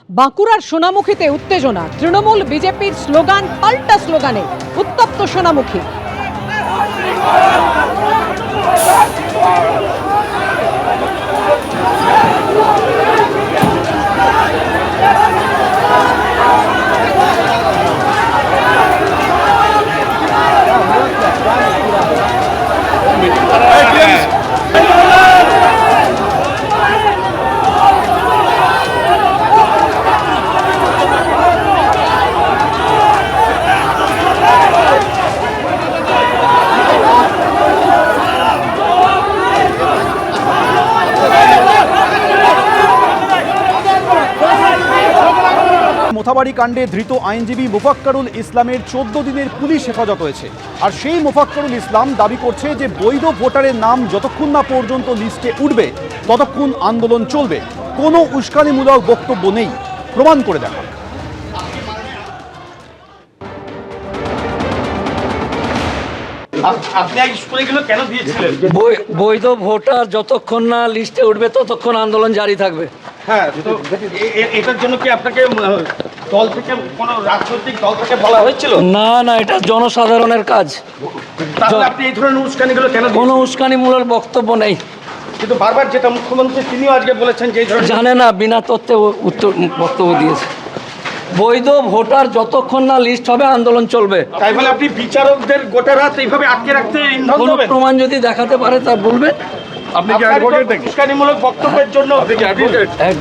বাঁকুড়ার সোনামুখীতে উত্তেজনা, তৃণমূল বিজেপির স্লোগান পাল্টা স্লোগানে উত্তপ্ত সোনামুখী। মোথাবাড়ি কাণ্ডে ধৃত আইনজীবী মোফাক্কারুল ইসলামের 14 দিনের পুলিশ হেফাজত হয়েছে। আর সেই মোফাক্কারুল ইসলাম দাবি করছে যে বৈধ ভোটারের নাম যতক্ষণ না পর্যন্ত লিস্টে উঠবে ততক্ষণ আন্দোলন চলবে। কোনো উস্কানিমূলক বক্তব্য নেই, প্রমাণ করে দেখা। আপনি আজ স্কুলে গেলে কেন দিয়েছিলেন? বৈধ ভোটার যতক্ষণ না লিস্টে উঠবে ততক্ষণ আন্দোলন জারি থাকবে। হ্যাঁ, তো এটার জন্য কি আপনাকে দল থেকে কোনো রাজনৈতিক দল থেকে বলা হয়েছিল? না না, এটা জনসাধারণের কাজ। তাহলে আপনি এই ধরনের উস্কানিগুলো কেন? কোনো উস্কানিমূলক বক্তব্য নেই। কিন্তু বারবার যেটা মুখ্যমন্ত্রী তিনিও আজকে বলেছেন যে এই ধরনের জানে না, বিনা তথ্যে উত্তর বক্তব্য দিয়েছে। বৈধ ভোটার যতক্ষণ না লিস্ট হবে আন্দোলন চলবে। তাই বলে আপনি বিচারকদের গোটা রাত এইভাবে আটকে রাখতে ইন্ধন কোনো দেবেন? প্রমাণ যদি দেখাতে পারে তা বলবে। আপনি কি অ্যাডভোকেট? উস্কানিমূলক বক্তব্যের জন্য একবার